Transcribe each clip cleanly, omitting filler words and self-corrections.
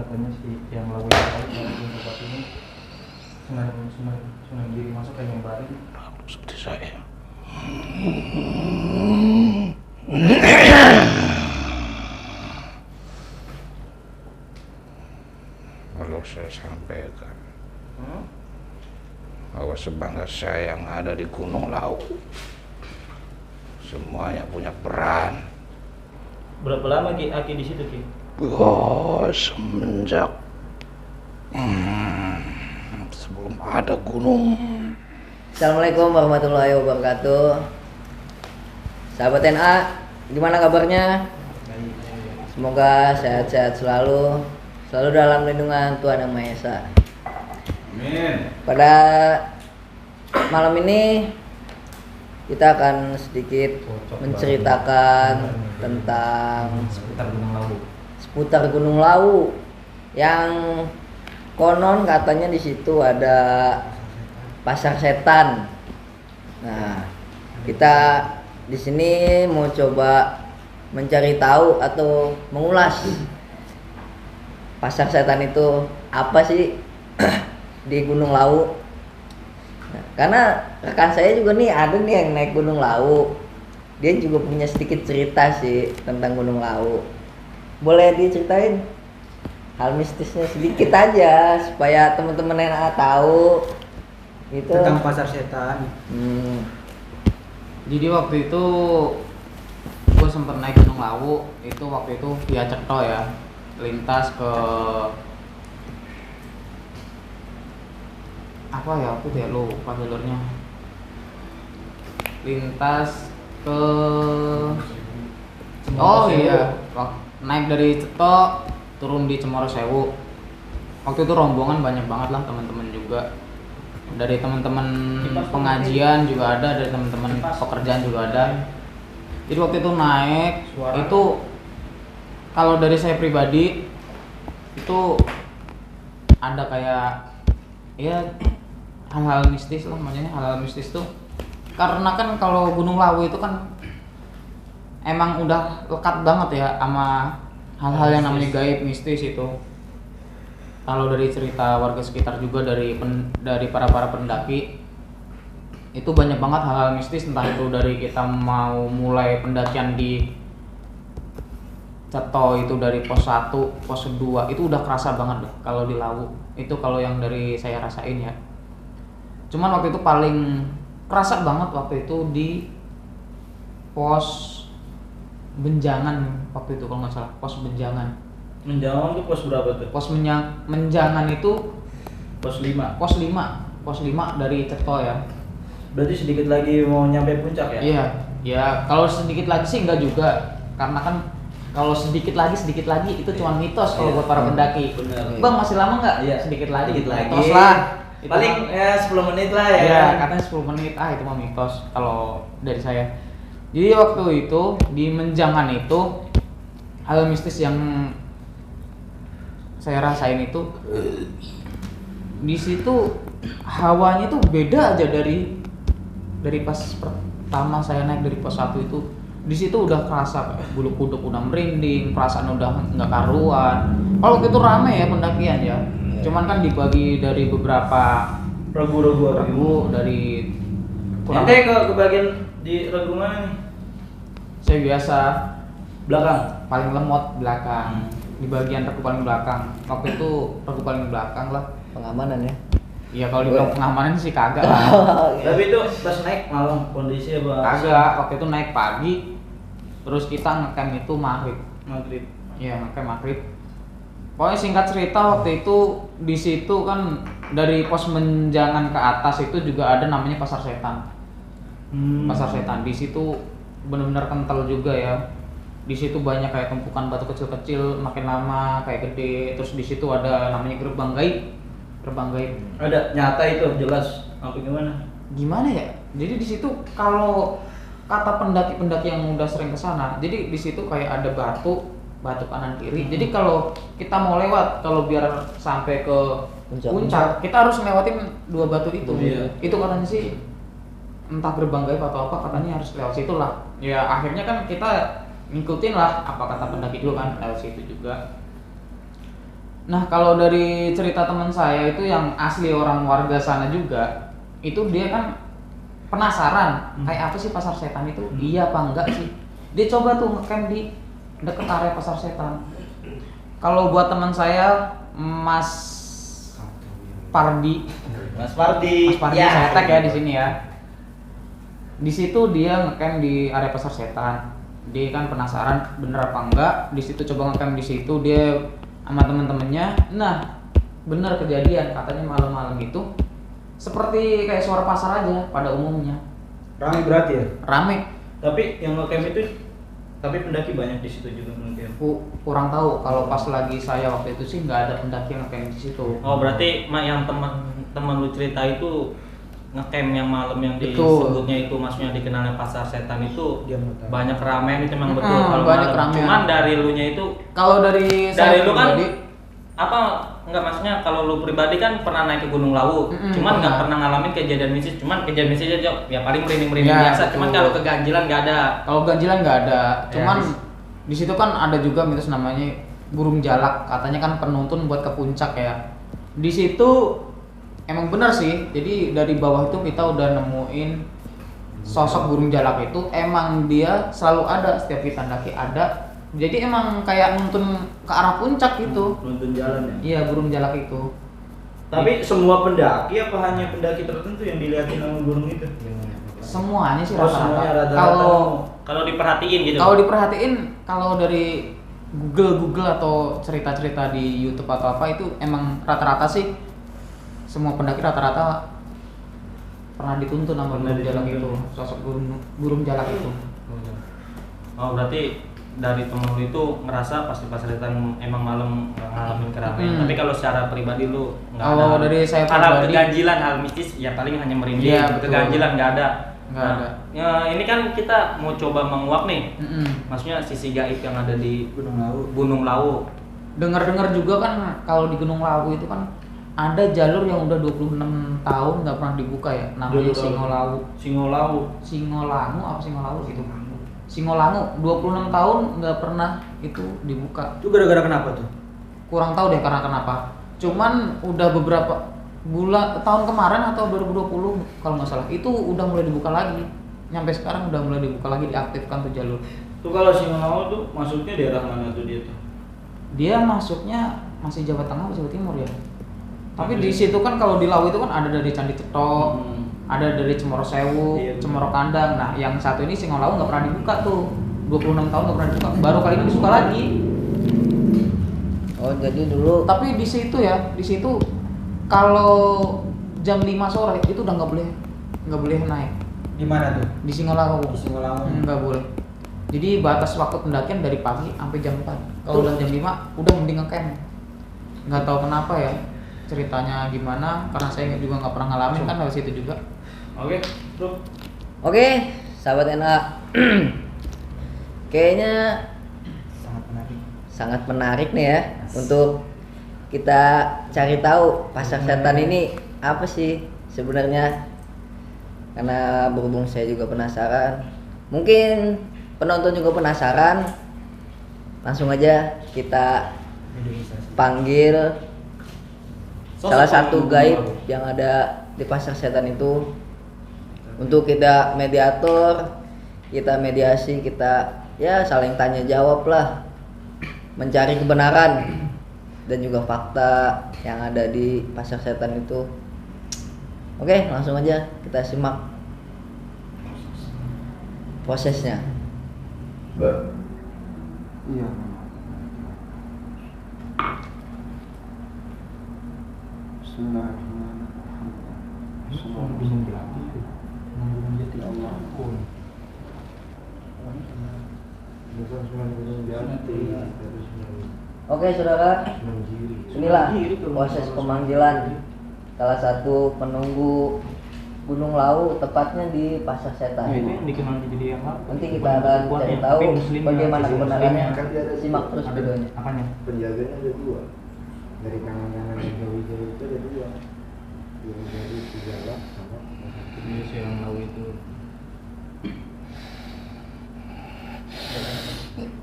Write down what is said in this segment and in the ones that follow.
katanya si yang lagu yang tadi yang tempat ini Sunan Giri masa kayak nyembarin seperti saya. Kalau saya sampaikan bahwa sebangsa saya yang ada di Gunung Lawu semuanya punya peran. berapa lama Aki di situ Ki? Oh, semenjak sebelum ada gunung. Assalamualaikum warahmatullahi wabarakatuh. Sahabat NA, gimana kabarnya? Semoga sehat-sehat selalu dalam lindungan Tuhan Yang Maha Esa. Amin. Pada malam ini kita akan sedikit menceritakan tentang seputar Gunung Lawu yang konon katanya di situ ada pasar setan. Nah, kita di sini mau coba mencari tahu atau mengulas pasar setan itu apa sih di Gunung Lawu. Nah, karena rekan saya juga nih ada nih yang naik Gunung Lawu. Dia juga punya sedikit cerita sih tentang Gunung Lawu. Boleh diceritain hal mistisnya sedikit aja supaya teman-teman yang tahu gitu Tentang pasar setan. Jadi waktu itu gue sempet naik Gunung Lawu. Itu waktu itu via Cetho ya, lintas ke apa ya, aku tidak lupa jalurnya. Lintas ke naik dari Cetho turun di Cemoro Sewu. Waktu itu rombongan banyak banget lah, teman-teman juga. Dari teman-teman pengajian juga ada, dari teman-teman pekerjaan juga ada. Jadi waktu itu naik, itu kalau dari saya pribadi itu ada kayak ya hal-hal mistis lah, maksudnya hal-hal mistis tuh karena kan kalau Gunung Lawu itu kan emang udah lekat banget ya sama hal-hal yang namanya gaib, mistis itu. Kalau dari cerita warga sekitar juga dari para pendaki itu banyak banget hal-hal mistis, entah itu dari kita mau mulai pendakian di Cetho itu dari pos 1, pos 2 itu udah kerasa banget deh kalau di Lawu. Itu kalau yang dari saya rasain ya. Cuman waktu itu paling kerasa banget waktu itu di pos Benjangan waktu itu kalau nggak salah, pos Benjangan. Menjangan tuh pos berapa tuh? Pos Menjangan itu Pos 5. pos 5 dari Cetho ya. Berarti sedikit lagi mau nyampe puncak ya? Iya, ya kalau sedikit lagi sih enggak juga, karena kan kalau sedikit lagi itu cuma mitos kalau buat para pendaki. Bener. Bang masih lama nggak? Iya. Sedikit lagi. Mitos lah. Itu Paling mah- ya 10 menit lah ya. Ya, katanya 10 menit. Itu mah mitos kalau dari saya. Jadi waktu itu di Menjangan itu hal mistis yang saya rasain itu di situ hawanya tuh beda aja dari pas pertama saya naik dari pos 1 itu. Di situ udah kerasa kayak bulu kuduk udah merinding, perasaan udah nggak karuan. Kalau itu rame ya pendakian ya. Cuman kan dibagi dari beberapa regu dari Ente ke bagian di regu mana nih? saya biasa Belakang. paling lemot belakang. Di bagian regu paling belakang. Waktu itu regu paling belakang lah. Pengamanan ya. Iya kalau dibilang pengamanan sih kagak lah. Tapi itu pas naik malam kondisi apa? Kagak, waktu itu naik pagi. Terus kita ngecamp itu maghrib. Maghrib. Iya, ngecamp maghrib. Pokoknya singkat cerita waktu itu di situ kan dari pos Menjangan ke atas itu juga ada namanya pasar setan. Pasar setan di situ benar-benar kental juga ya. Di situ banyak kayak tumpukan batu kecil-kecil, makin lama kayak gede. Terus di situ ada namanya gerbang gaib. Gerbang gaib. Ada nyata itu jelas apa gimana? Gimana ya? Jadi di situ kalau kata pendaki-pendaki yang udah sering kesana, jadi di situ kayak ada batu kanan kiri. Jadi kalau kita mau lewat, kalau biar sampai ke puncak, kita harus ngelewatin dua batu itu. Iya. Itu katanya sih entah gerbang gaib atau apa, katanya harus lewat situ lah. Ya akhirnya kan kita ngikutin lah apa kata pendaki dulu kan, lewat situ juga. Nah, kalau dari cerita teman saya itu yang asli orang warga sana juga, itu dia kan penasaran kayak apa sih pasar setan itu, iya apa enggak sih. Dia coba tuh ngecamp di deket area pasar setan. Kalau buat teman saya Mas Pardi, Mas Fardi saya tag ya di sini ya. Di situ dia ngecamp di area pasar setan. Dia kan penasaran bener apa enggak. Di situ coba ngecamp di situ dia sama temen-temennya. Nah, bener kejadian katanya malam-malam itu seperti kayak suara pasar aja pada umumnya. Rame berarti ya? Rame. Tapi yang ngecamp itu tapi pendaki banyak di situ juga mungkin. Kurang tahu kalau pas lagi saya waktu itu sih nggak ada pendaki yang ngecamp di situ. Oh, berarti yang teman lu cerita itu ngecamp yang malam yang Betul. disebutnya itu maksudnya dikenalnya pasar setan itu banyak keramaian itu memang betul kalau banyak malam. keramaian. Cuman dari lu nya itu Kalau dari saya lu kan pribadi, apa enggak maksudnya kalau lu pribadi kan pernah naik ke Gunung Lawu, cuman nggak pernah ngalamin kejadian mistis, cuman kejadian mistis aja ya paling merinding-merinding Ya, biasa, betul. cuman kalau keganjilan nggak ada. kalau ganjilan nggak ada. Cuman Ya, di situ kan ada juga mitos namanya burung jalak, katanya kan penuntun buat ke puncak ya. Di situ emang benar sih. Jadi dari bawah itu kita udah nemuin sosok burung jalak itu, emang dia selalu ada setiap kita daki ada. Jadi emang kayak nuntun ke arah puncak gitu. Nuntun jalan ya. Iya, burung jalak itu. Tapi semua pendaki apa hanya pendaki tertentu yang dilihatin sama gunung itu? Semuanya sih Oh, semuanya rata-rata. rata-rata. Kalau diperhatiin gitu. Kalau diperhatiin, kalau dari Google atau cerita-cerita di YouTube atau apa itu emang rata-rata sih semua pendaki rata-rata pernah dituntun sama Pernah burung jalak dituntun. itu, sosok burung jalak itu. Oh, berarti dari temen lu itu ngerasa pasti pasar setan emang malam ngalamin keramaian. Tapi kalau secara pribadi lu nggak ada. Kalau dari saya hal pribadi, keganjilan, hal mistis ya paling hanya merinding. Iya, betul. Keganjilan nggak ada. Nggak ada. Ya, ini kan kita mau coba menguak nih. mm-mm. Maksudnya sisi gaib yang ada di Gunung Lawu. Dengar-dengar juga kan kalau di Gunung Lawu itu kan ada jalur yang udah 26 tahun nggak pernah dibuka ya, namanya 26 Singolawu. Singolangu apa Singolawu gitu. Singolangu 26 tahun nggak pernah itu dibuka. Itu gara-gara kenapa tuh? Kurang tahu deh karena kenapa. Cuman udah beberapa bulan tahun kemarin atau 2020 kalau nggak salah itu udah mulai dibuka lagi. Nyampe sekarang udah mulai dibuka lagi, diaktifkan tuh jalur. Tuh kalau Singolawu tuh masuknya daerah mana tuh dia tuh? Dia masuknya masih Jawa Tengah atau Jawa Timur ya. Tapi di situ kan kalau di Lawu itu kan ada dari Candi Cetok, ada dari Cemoro Sewu, Iya, Cemoro Kandang. Nah, yang satu ini Singolawu nggak pernah dibuka tuh. 26 tahun nggak pernah dibuka. Baru kali ini dibuka lagi. Oh, jadi dulu Tapi di situ ya, di situ kalau jam 5 sore itu udah nggak boleh naik Di mana tuh? di Singolawu. Di Singolawu. Nggak boleh. Jadi batas waktu pendakian dari pagi sampai jam 4. Kalau udah jam 5 udah mending ngecamp. Nggak tahu kenapa ya ceritanya gimana, karena saya juga nggak pernah ngalamin kan dari situ juga. Oke, tuh. Oke, sahabat NA. Kayaknya sangat menarik nih ya untuk kita cari tahu pasar setan ini apa sih sebenarnya. Karena berhubung saya juga penasaran, mungkin penonton juga penasaran. Langsung aja kita panggil salah satu gaib yang ada di pasar setan itu untuk kita mediator, kita mediasi, kita ya saling tanya jawab lah, mencari kebenaran dan juga fakta yang ada di pasar setan itu. Oke, langsung aja kita simak prosesnya. Iya. Oke saudara, inilah proses pemanggilan salah satu penunggu Gunung Lawu, tepatnya di Pasar Setan. Ini dikenal jadi yang apa? Nanti kita akan cari tahu bagaimana kebenarannya. Simak terus videonya. Apanya? Penjaganya ada dua, dari kanan-kanan yang jauh-jauh itu ada dua, yang dari Tigalak sama Ini si yang Lawu itu.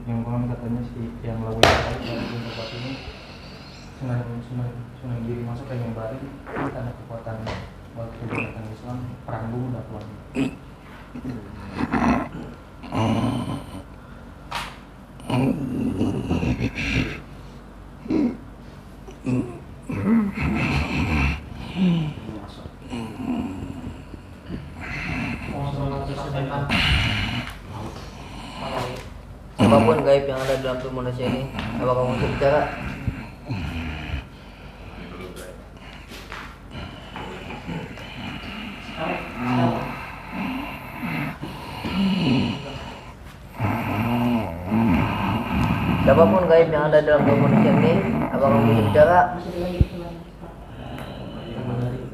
Yang konon katanya si yang Lawu itu kalau di tempat ini Sunan Giri masuk ke nyebarin tanda kekuatan buat kebijakan Islam, perang dulu udah keluar. Apapun gaib yang ada dalam tubuh manusia ini, apa kamu bisa bicara? Siapapun gaib yang ada dalam tubuh manusia ini, apa kamu bisa bicara?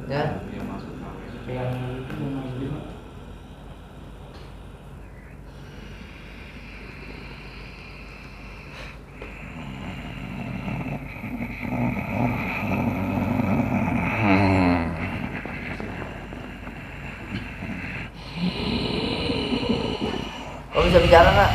Ya. Kamu bisa bicara nggak?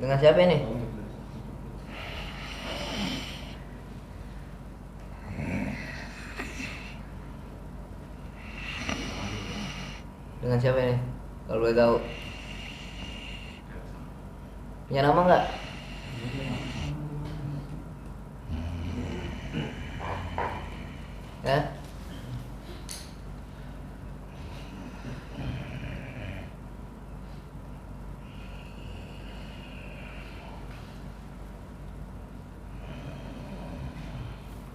Dengan siapa ini? Dengan siapa ini? Kalau boleh tahu. Punya nama nggak? Ya?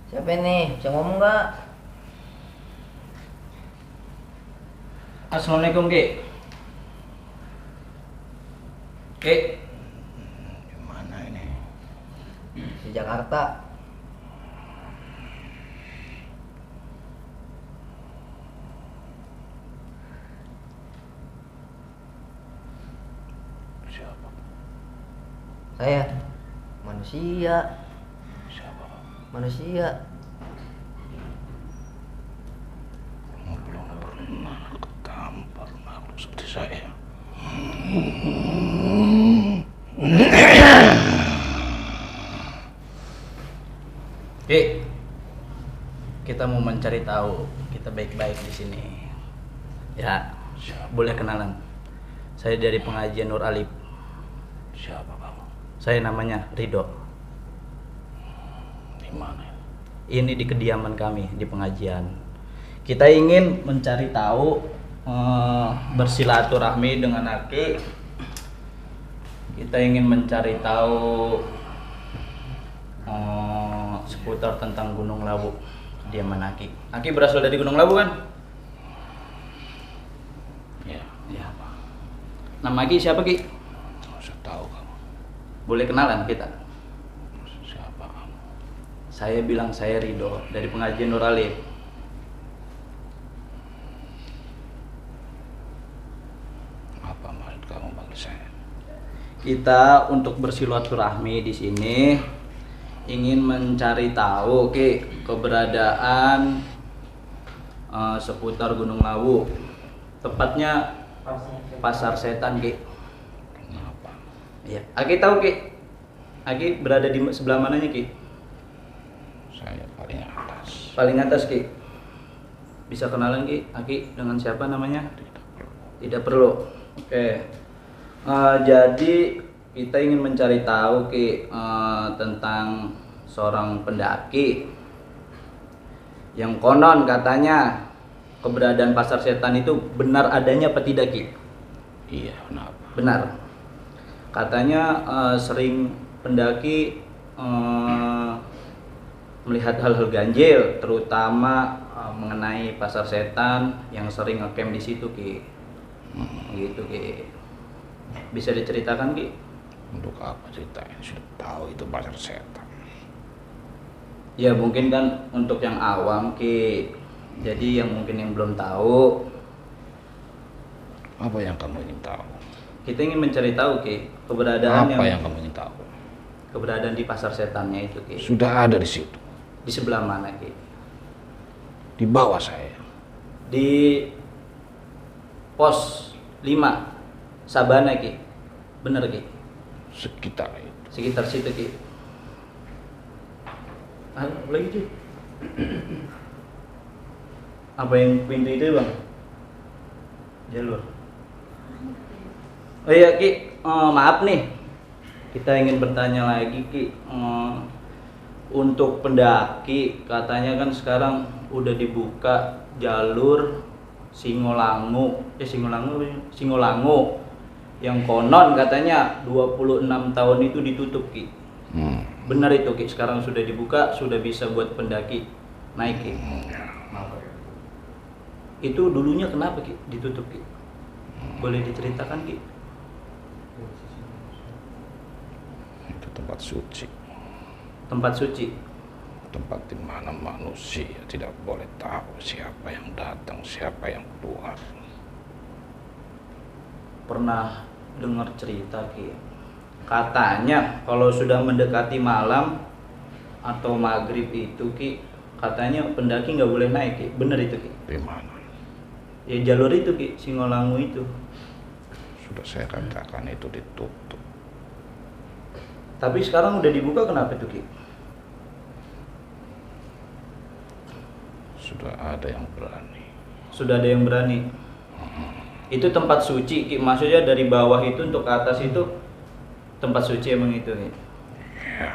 Siapa ini? Bisa ngomong nggak? Assalamualaikum Ki. Ki. Gimana ini? Di Jakarta. Siapa? Saya manusia. Siapa? Manusia. Kamu belum pernah ketampar makhluk seperti saya. Ki, kita mau mencari tahu, kita baik-baik di sini. Ya, boleh kenalan. Saya dari pengajian Nur Alif. Siapa kamu? Saya namanya Ridho. Di mana? Ini di kediaman kami di pengajian. Kita ingin mencari tahu, bersilaturahmi dengan Aki. Kita ingin mencari tahu seputar tentang Gunung Lawu, kediaman Aki. Aki berasal dari Gunung Lawu kan? Ya. Ya. Nama Aki siapa Ki? Nggak usah tahu kamu. Boleh kenalan kita? Siapa kamu? Saya bilang saya Ridho dari pengajian Nur Alif. Apa maksud kamu panggil saya? Kita untuk bersilaturahmi di sini ingin mencari tahu Ki keberadaan seputar Gunung Lawu. Tepatnya Pasar Setan Ki. Kenapa? Iya. Aki tahu Ki? Aki berada di sebelah mananya Ki? Saya paling atas. Paling atas Ki. Bisa kenalan Ki? Aki dengan siapa namanya? Tidak perlu. Oke. Jadi kita ingin mencari tahu Ki tentang seorang pendaki yang konon katanya keberadaan Pasar Setan itu benar adanya apa tidak Ki? Iya, kenapa? Benar. Katanya sering pendaki melihat hal-hal ganjil, terutama mengenai Pasar Setan yang sering ngecamp di situ Ki. Gitu Ki. Bisa diceritakan Ki? Untuk apa ceritanya? Sudah tahu itu pasar setan. Ya mungkin kan untuk yang awam Ki. Jadi yang mungkin yang belum tahu Apa yang kamu ingin tahu? Kita ingin mencari tahu Ki, keberadaan Apa yang kamu ingin tahu? keberadaan di pasar setannya itu Ki. Sudah ada di situ. Di sebelah mana Ki? Di bawah saya. Di pos 5 Sabana Ki. Bener Ki? Sekitar itu. Sekitar situ Ki. Apa lagi cuy? Apa yang pintu itu bang? Jalur. Oh iya Ki, maaf nih, kita ingin bertanya lagi Ki. Untuk pendaki katanya kan sekarang udah dibuka jalur Singolangu yang konon katanya 26 tahun itu ditutup Ki. Benar itu Ki, sekarang sudah dibuka, sudah bisa buat pendaki naik Ki. Itu dulunya kenapa Ki ditutup Ki? Boleh diceritakan Ki? Itu tempat suci. Tempat suci. Tempat di mana manusia tidak boleh tahu siapa yang datang, siapa yang keluar. Pernah dengar cerita Ki, katanya kalau sudah mendekati malam atau maghrib itu Ki, katanya pendaki nggak boleh naik Ki. Bener itu Ki? Di mana? Ya jalur itu Ki, Singolangu itu. Sudah saya katakan itu ditutup. Tapi sekarang udah dibuka, kenapa itu Ki? Sudah ada yang berani. Sudah ada yang berani. Itu tempat suci Ki, maksudnya dari bawah itu untuk ke atas itu tempat suci emang itu Ki? Ya,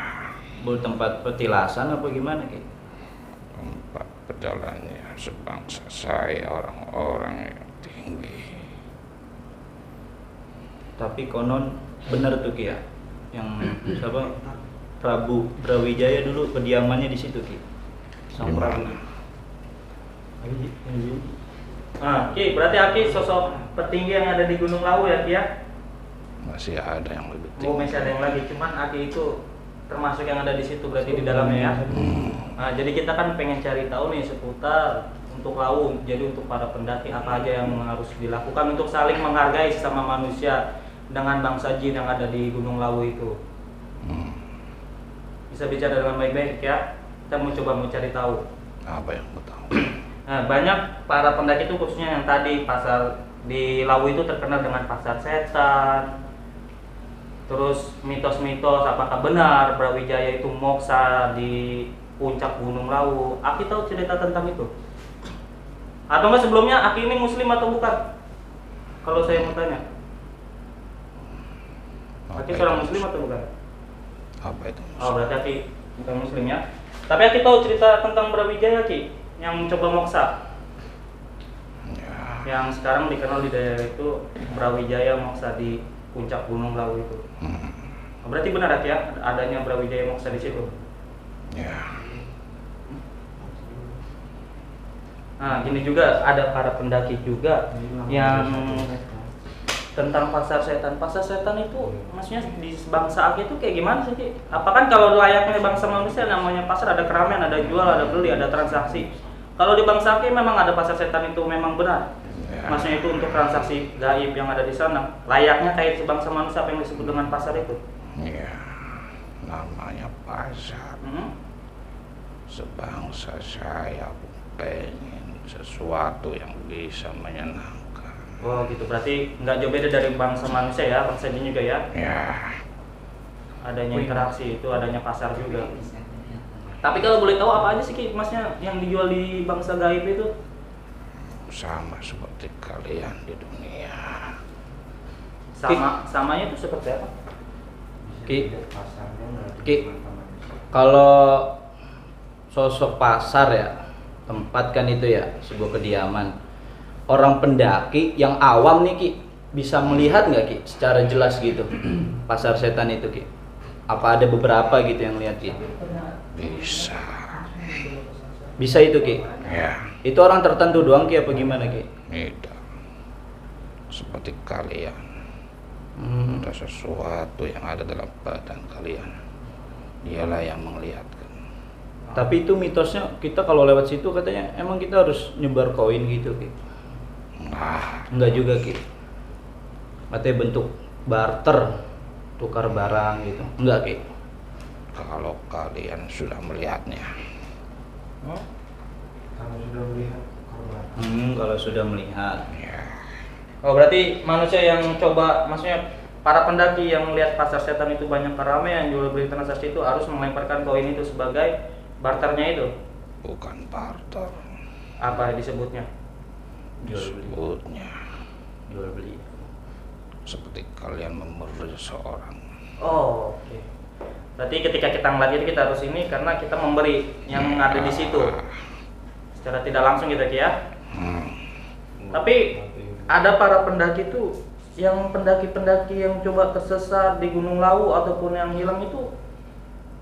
Tempat petilasan apa gimana Ki? tempat berjalannya sebangsa saya, orang-orang yang tinggi. Tapi konon bener tuh Ki ya, yang siapa, Prabu Brawijaya dulu kediamannya di situ Ki. Sang Di Prabu. mana? Nah, Ki, berarti Aki sosok petinggi yang ada di Gunung Lawu ya Ki ya? Masih ada yang lebih Oh, tinggi. masih ada yang lagi, cuman Aki itu termasuk yang ada di situ berarti di dalamnya ya. Nah, jadi kita kan pengen cari tahu nih seputar untuk Lawu. Jadi untuk para pendaki apa aja yang harus dilakukan untuk saling menghargai sesama manusia dengan bangsa jin yang ada di Gunung Lawu itu. Bisa bicara dengan baik-baik ya. Kita mau cari tahu. Apa yang mau tahu? Nah, banyak para pendaki itu khususnya yang tadi pasar di Lawu itu terkenal dengan pasar setan. Terus mitos-mitos apakah benar Brawijaya itu moksa di puncak Gunung Lawu? Aki tahu cerita tentang itu? Atau enggak sebelumnya Aki ini muslim atau bukan? Kalau saya mau tanya. Aki seorang muslim atau bukan? Apa itu? Oh, berarti Aki bukan muslim ya. Tapi Aki tahu cerita tentang Brawijaya Ki yang mencoba moksa. Ya, Yang sekarang dikenal di daerah itu Brawijaya moksa di puncak Gunung Lawu itu. Berarti benar ya adanya Brawijaya moksa di situ. ya. Nah, gini juga ada para pendaki juga yang tentang pasar setan. Pasar setan itu maksudnya di bangsa Aki itu kayak gimana sih Ki? Apakah kalau layaknya bangsa manusia namanya pasar ada keramaian, ada jual, ada beli, ada transaksi. Kalau di bangsa Aki memang ada pasar setan itu memang benar. Ya. Maksudnya itu untuk transaksi gaib yang ada di sana. Layaknya kayak sebangsa manusia apa yang disebut dengan pasar itu. Ya, namanya pasar. Sebangsa saya pengen sesuatu yang bisa menyenangkan. Oh gitu, berarti nggak jauh beda dari bangsa manusia ya, bangsa jin juga ya. Ya, Adanya interaksi itu, adanya pasar juga. Tapi kalau boleh tahu apa aja sih Ki, masnya yang dijual di bangsa gaib itu? sama seperti kalian di dunia. Samanya itu seperti apa? Ki, kalau sosok pasar ya, tempat kan itu ya, sebuah kediaman. Orang pendaki yang awam nih Ki, bisa melihat nggak Ki secara jelas gitu pasar setan itu Ki? Apa ada beberapa gitu yang lihat Ki? Bisa. Bisa itu Ki? Ya, Itu orang tertentu doang Ki apa gimana Ki? tidak. Seperti kalian. Ada sesuatu yang ada dalam badan kalian. Dialah yang melihatkan. Tapi itu mitosnya kita kalau lewat situ katanya emang kita harus nyebar koin gitu Ki? Nah, Enggak juga Ki? Artinya bentuk barter, tukar barang gitu. Enggak, Ki? Kalau kalian sudah melihatnya. Kamu sudah melihat korban. Kalau sudah melihat. Ya, Oh berarti manusia yang coba, maksudnya para pendaki yang melihat pasar setan itu banyak keramaian jual beli transaksi itu harus melemparkan koin itu sebagai barternya itu. bukan barter. Apa disebutnya? Disebutnya Jual beli. seperti kalian memberi seseorang. Oh, oke. Berarti ketika kita ngeliat itu kita harus ini karena kita memberi yang ada di situ. Secara tidak langsung gitu ya. Tapi ada para pendaki itu yang pendaki-pendaki yang coba tersesat di Gunung Lawu ataupun yang hilang itu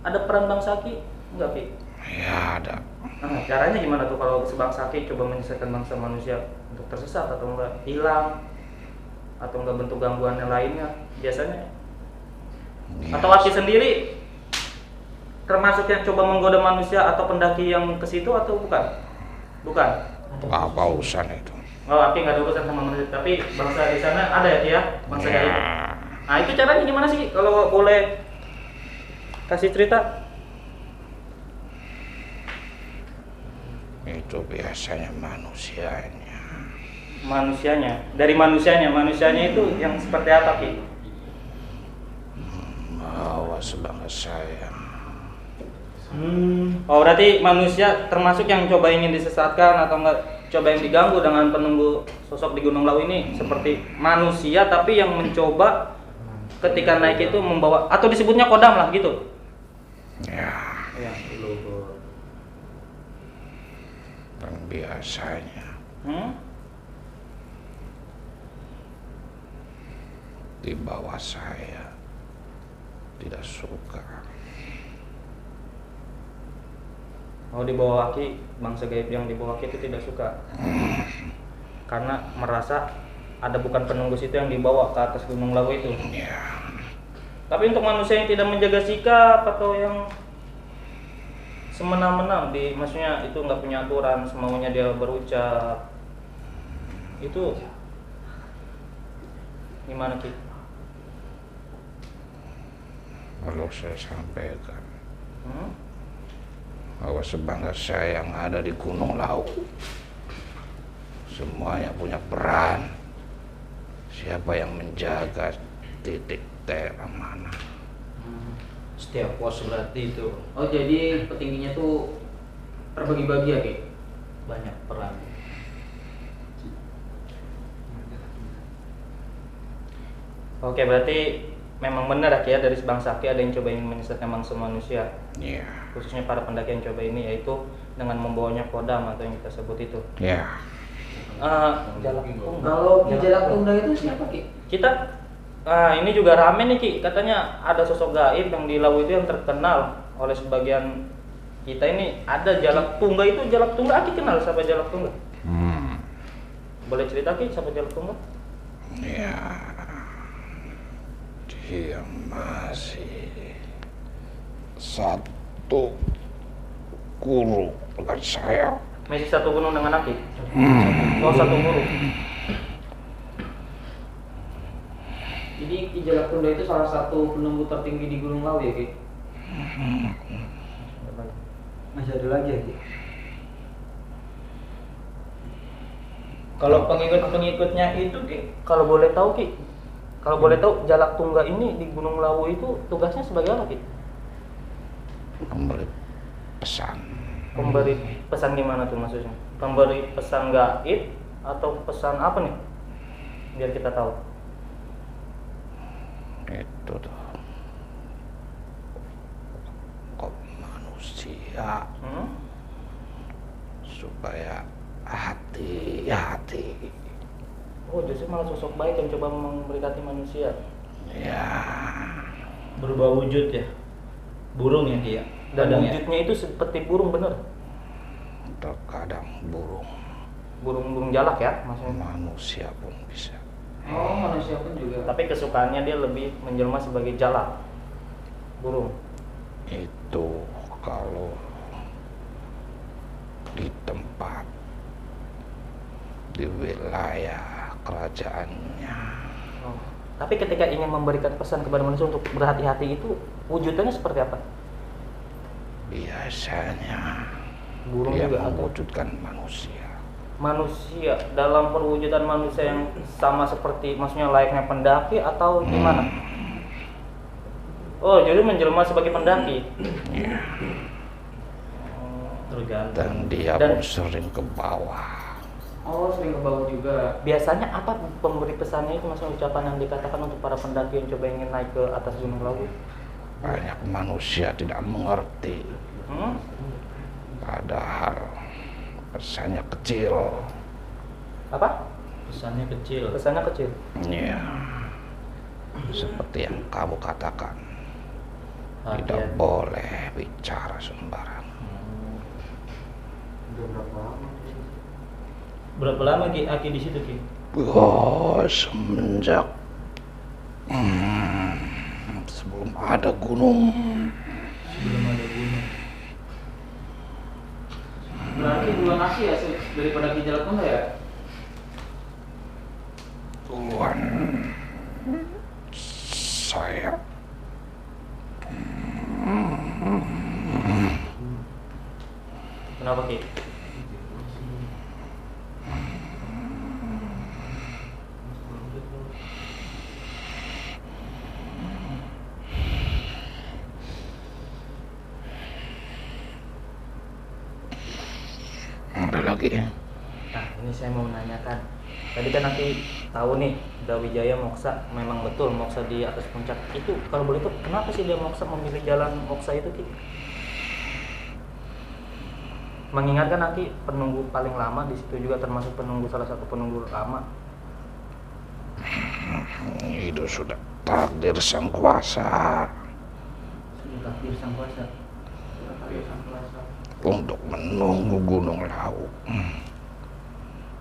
ada peran Bang Saki enggak, Pi? Ya ada. Nah, caranya gimana tuh kalau Bang Saki coba menyesatkan bangsa manusia untuk tersesat atau enggak hilang atau enggak bentuk gangguan yang lainnya biasanya? Ya, Atau Aki sendiri termasuk yang coba menggoda manusia atau pendaki yang ke situ atau bukan? Bukan. apa urusan itu? Oh, Aki nggak ada urusan sama manusia, tapi bangsa di sana ada ya, Ki ya? Bangsa Ya, gaib. Nah, itu caranya gimana sih kalau boleh kasih cerita? itu biasanya manusianya. Manusianya itu yang seperti apa, Ki? Bahwa sebangsa saya. Oh, berarti manusia termasuk yang coba ingin disesatkan atau enggak coba yang diganggu dengan penunggu sosok di Gunung Lawu ini seperti manusia tapi yang mencoba ketika naik itu membawa atau disebutnya kodam lah gitu. Ya, Ya, dan biasanya di bawah saya tidak suka. Oh, di bawah Aki, bangsa gaib yang di bawah Aki itu tidak suka karena merasa ada bukan penunggu situ yang dibawa ke atas Gunung Lawu itu. Ya, Tapi untuk manusia yang tidak menjaga sikap atau yang semena-mena, maksudnya itu nggak punya aturan, semaunya dia berucap, itu gimana, Ki? perlu saya sampaikan bahwa sebangsa saya yang ada di Gunung Lawu semuanya punya peran. Siapa yang menjaga titik terang mana? Setiap pos berarti itu Oh jadi petingginya tuh terbagi-bagi ya, Ki? banyak peran. Oke, berarti memang benar ya dari Bang Saki ada yang coba ingin menyesatkan bangsa manusia, Ya, khususnya para pendaki yang coba ini, yaitu dengan membawanya kodam atau yang kita sebut itu. ya. Jalak Tunggal. Kalau di Jalak Tunggal itu siapa, Ki? Kita ini juga rame nih, Ki, katanya ada sosok gaib yang di Lawu itu yang terkenal oleh sebagian kita ini. Ada Jalak Tunggal itu. Jalak Tunggal, Aki kenal siapa Jalak Tunggal? Boleh cerita, Ki, siapa Jalak Tunggal? Ya, dia masih satu guru dengan saya. Masih satu gunung dengan Aki? Oh, satu guru. Jadi Ki Jalak Tunggal itu salah satu penunggu tertinggi di Gunung Lawu ya, Ki? Masih ada lagi ya, Ki? Kalau pengikut-pengikutnya itu, Ki, kalau boleh tahu, Ki, kalau boleh tahu Jalak Tunggal ini di Gunung Lawu itu tugasnya sebagai apa, Ki? Memberi pesan. Pemberi pesan gimana tuh maksudnya? Pemberi pesan gaib atau pesan apa nih? Biar kita tahu. Itu tuh kok manusia supaya hati-hati. Oh, justru malah sosok baik yang coba memberkati manusia. Ya, Berubah wujud ya, burung ya, Ki ya. Dan Kadang ya? wujudnya itu seperti burung, bener? terkadang burung, Burung-burung jalak ya maksudnya. manusia pun bisa. Oh manusia pun juga. Tapi kesukaannya dia lebih menjelma sebagai jalak, burung. Itu kalau di tempat, di wilayah kerajaannya. Oh. Tapi ketika ingin memberikan pesan kepada manusia untuk berhati-hati itu wujudnya seperti apa? Biasanya Burung dia juga atau mewujudkan manusia. manusia dalam perwujudan manusia yang sama seperti maksudnya layaknya pendaki atau gimana? Oh, jadi menjelma sebagai pendaki. Iya. Tergantung. Dan dia pun sering ke bawah. Oh, sering ke bawah juga. Biasanya apa pemberi pesannya itu, maksudnya ucapan yang dikatakan untuk para pendaki yang coba ingin naik ke atas Gunung Lawu? Banyak manusia tidak mengerti. Padahal pesannya kecil. Apa? Pesannya kecil. Pesannya kecil. Iya. Seperti yang kamu katakan. Tidak Hati-hati. boleh bicara sembarangan. Udah berapa lama? Berapa lama Ki Aki di situ Ki? Oh, semenjak sebelum ada gunung. Sebelum ada gunung. Berarti duluan Aki ya daripada Ki Jalakunda ya? Tuhan, saya Kenapa, Ki? ada lagi. Nah, ini saya mau menanyakan. Tadi kan nanti tahu nih, Brawijaya Moksa, memang betul Moksa di atas puncak. Itu kalau boleh tuh, kenapa sih dia Moksa memilih jalan Moksa itu, Ki? Mengingatkan nanti penunggu paling lama di situ juga termasuk penunggu, salah satu penunggu lama. Itu sudah takdir sang kuasa Takdir sang kuasa. untuk menunggu Gunung Lawu.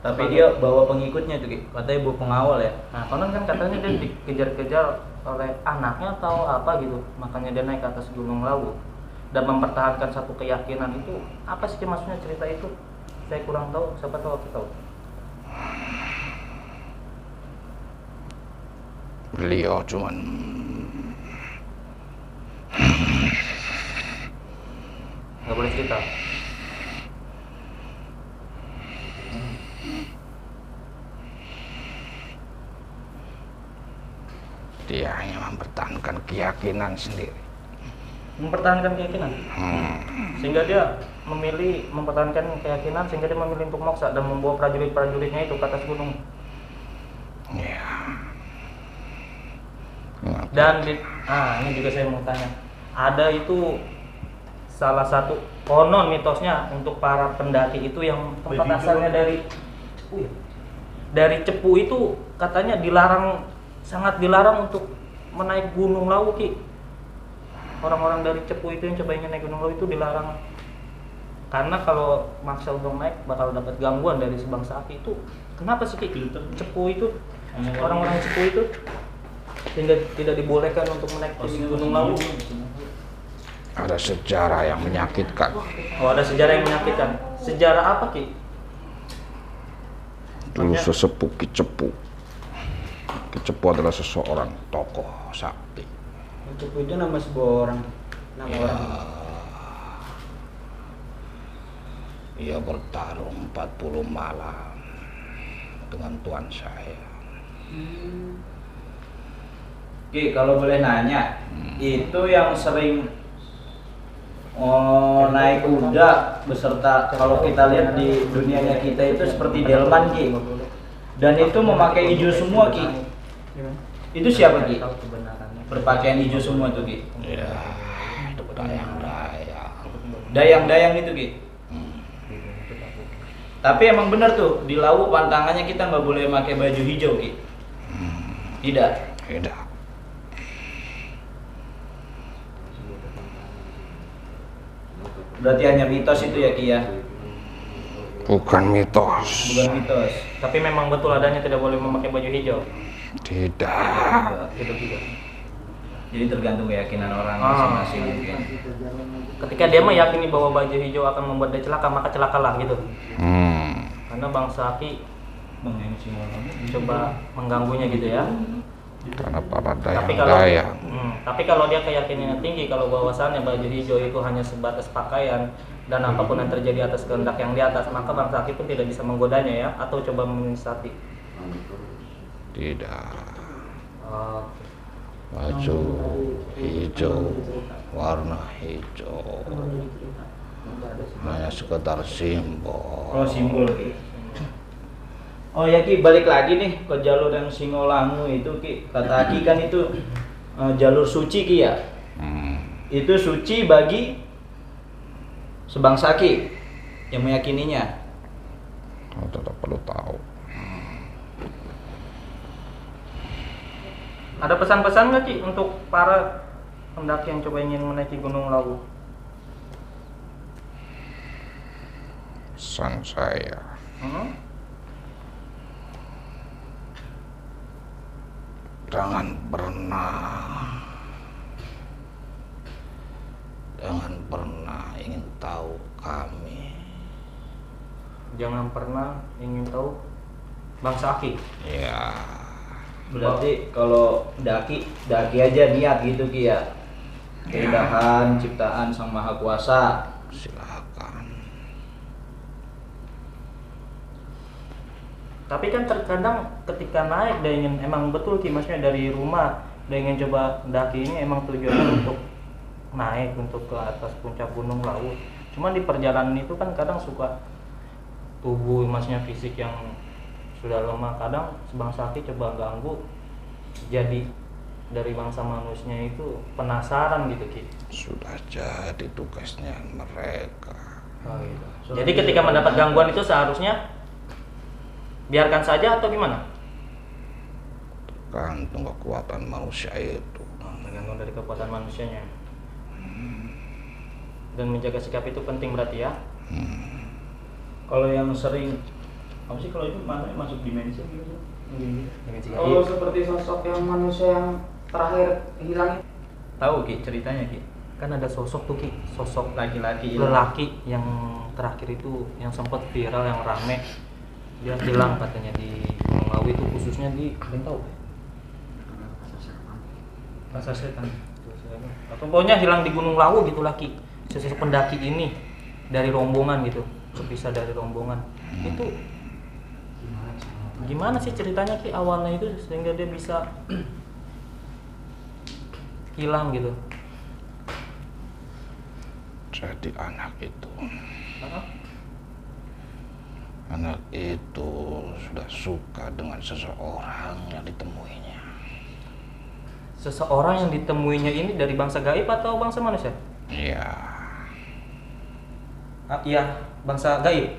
Tapi dia bawa pengikutnya tuh Ki. Katanya bawa pengawal ya. Nah, konon kan katanya dia dikejar-kejar oleh anaknya atau apa gitu, makanya dia naik ke atas Gunung Lawu dan mempertahankan satu keyakinan. Itu apa sih maksudnya cerita itu? Saya kurang tahu, siapa tahu aku tahu. Beliau cuman Nggak boleh cerita. dia hanya mempertahankan keyakinan sendiri. Mempertahankan keyakinan. Sehingga dia memilih mempertahankan keyakinan, sehingga dia memilih untuk moksa dan membawa prajurit-prajuritnya itu ke atas gunung. Ya. Dan ini juga saya mau tanya. Ada itu salah satu konon mitosnya untuk para pendaki itu yang tempat asalnya dari Cepu itu katanya dilarang, sangat dilarang untuk menaik Gunung Lawu, Ki. Orang-orang dari Cepu itu yang coba ingin naik Gunung Lawu itu dilarang. Karena kalau maksa untuk naik bakal dapat gangguan dari sebangsa api itu. Kenapa sih, Ki? Cepu itu, orang-orang Cepu itu sehingga tidak dibolehkan untuk menaik di Gunung Lawu. Ada sejarah yang menyakitkan. Oh, ada sejarah yang menyakitkan. Sejarah apa, Ki? Dulu sesepuh Ki Cepu. Ki Cepu adalah seseorang tokoh sakti. Cepu itu nama sebuah orang. Nama orang. Ia bertarung 40 malam dengan tuan saya. Ki, kalau boleh nanya, itu yang sering naik kuda beserta, kalau kita lihat di dunianya kita itu seperti delman, Ki. Dan itu memakai hijau semua, Ki. Itu siapa, Ki? Berpakaian hijau semua tuh, Ki. Ya, itu dayang-dayang. Dayang-dayang itu, Ki. Tapi emang benar tuh, di Lawu pantangannya kita nggak boleh pakai baju hijau, Ki. Tidak. Tidak. Berarti hanya mitos itu ya, Ki ya? Bukan mitos. Bukan mitos. Tapi memang betul adanya tidak boleh memakai baju hijau. Tidak. Itu juga. Jadi tergantung keyakinan orang masing-masing mungkin. Ketika dia meyakini bahwa baju hijau akan membuat dia celaka, maka celakalah gitu. Karena bangsa Aki Mengengsi orang. coba mengganggunya gitu ya. karena para Tapi kalau dia keyakinannya tinggi kalau bahwasannya baju hijau itu hanya sebatas pakaian dan apapun yang terjadi atas kehendak yang di atas, maka Bang Saki pun tidak bisa menggodanya ya, atau coba menyiasati. tidak. Oh, Baju hijau, warna hijau hanya sekedar simbol. Oh, simbol Ki. Oh ya Ki, balik lagi nih ke jalur yang Singolangu itu Ki. Kata Ki kan itu jalur suci Ki ya. Itu suci bagi sebangsa Ki yang meyakininya. Kau tidak perlu tahu. ada pesan-pesan nggak Ki untuk para pendaki yang coba ingin menaiki Gunung Lawu? Pesan saya, jangan pernah ingin tahu kami. Jangan pernah ingin tahu Bang Saki. Ya, Berarti kalau daki aja niat gitu Ki ya. Keindahan ciptaan Sang Maha Kuasa. silakan. Tapi kan terkadang ketika naik dia ingin, emang betul Ki, maksudnya dari rumah dia ingin coba daki ini emang tujuannya untuk naik untuk ke atas puncak Gunung Lawu. Cuman di perjalanan itu kan kadang suka tubuh, maksudnya fisik yang sudah lemah, kadang Bang Saki coba ganggu, jadi dari bangsa manusia itu penasaran gitu Ki. Sudah jadi tugasnya mereka. Oh, gitu. Jadi ketika mendapat gangguan itu seharusnya biarkan saja atau gimana? Tergantung kekuatan manusia itu. Tergantung dari kekuatan manusianya. Dan menjaga sikap itu penting berarti ya. Kalau yang sering apa sih kalau itu mana masuk dimensi gitu? Oh, seperti sosok yang manusia yang terakhir hilang. Tahu Ki ceritanya Ki? Kan ada sosok tuh Ki, sosok Laki-laki lelaki yang terakhir itu yang sempat viral, yang rame, dia hilang katanya di Gunung Lawu itu, khususnya di kalian tahu pasar setan atau pokoknya hilang di Gunung Lawu gitu laki, sosok pendaki ini dari rombongan gitu, terpisah dari rombongan. Itu gimana sih ceritanya Ki awalnya itu sehingga dia bisa hilang gitu? Jadi anak itu sudah suka dengan seseorang yang ditemuinya. Seseorang yang ditemuinya ini dari bangsa gaib atau bangsa manusia? Iya. Iya, bangsa gaib.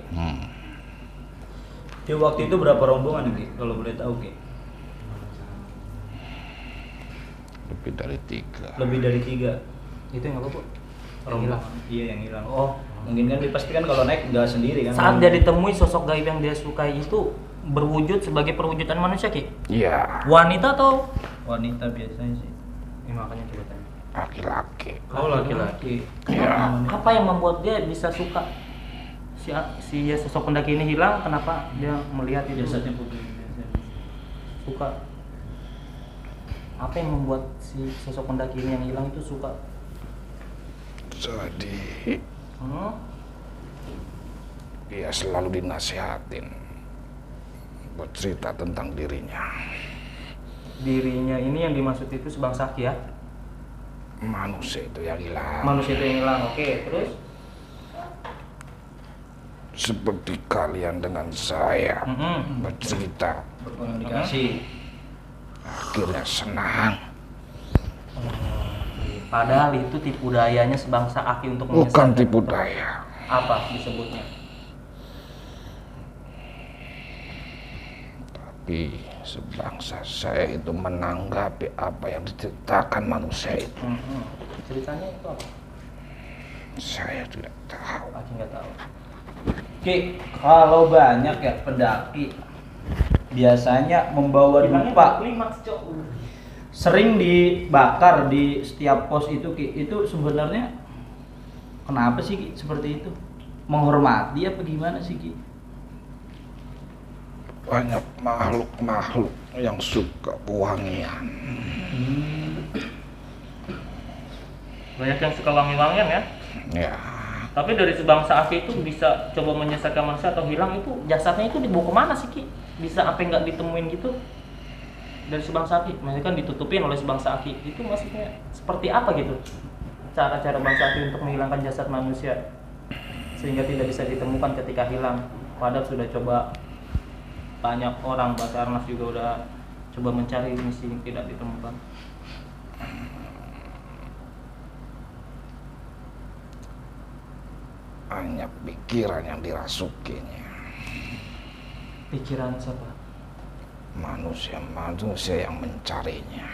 Di waktu itu berapa rombongan Ki? Kalau boleh tahu Ki? Lebih dari 3. Lebih dari 3 Itu yang apa Bu? rombongan. Iya yang hilang. Oh, Mungkin kan pasti kan kalau naik nggak sendiri kan? saat dia ditemui sosok gaib yang dia sukai itu berwujud sebagai perwujudan manusia Ki? Iya. Wanita atau? Wanita biasanya sih. Ini makanya ceritanya. Laki-laki. Oh laki-laki. Iya. Apa yang membuat dia bisa suka si sosok pendaki ini hilang? Kenapa dia melihat itu? Jasadnya putih. Suka. Apa yang membuat si sosok pendaki ini yang hilang itu suka? Jadi dia selalu dinasihatin buat cerita tentang dirinya. Dirinya ini yang dimaksud itu Bang Saki ya? Manusia itu yang hilang. Manusia itu yang hilang, oke. Terus? Seperti kalian dengan saya bercerita, Berkomunikasi. akhirnya senang. Padahal itu tipu dayanya sebangsa Aki untuk Bukan menyesatkan. tipu daya. Apa disebutnya? Tapi sebangsa saya itu menanggapi apa yang diceritakan manusia itu. Ceritanya itu apa? Saya tidak tahu. Aki nggak tahu. Ki, kalau banyak ya pendaki biasanya membawa dupa, Klimaks, Cok. sering dibakar di setiap pos itu Ki. Itu sebenarnya kenapa sih Ki seperti itu? Menghormati apa gimana sih Ki? banyak makhluk-makhluk yang suka pewangian. Banyak yang suka wangi-wangian ya. Ya, Tapi dari sebangsa Aki itu bisa coba menyesatkan manusia atau hilang, itu jasadnya itu dibawa kemana sih Ki? Bisa sampai nggak ditemuin gitu dari sebangsa Aki? Maksudnya kan ditutupin oleh sebangsa Aki. Itu maksudnya seperti apa gitu? Cara-cara bangsa Aki untuk menghilangkan jasad manusia sehingga tidak bisa ditemukan ketika hilang. Padahal sudah coba banyak orang, Basarnas juga udah coba mencari misi yang tidak ditemukan. hanya pikiran yang dirasukinya. Pikiran siapa? Manusia yang mencarinya.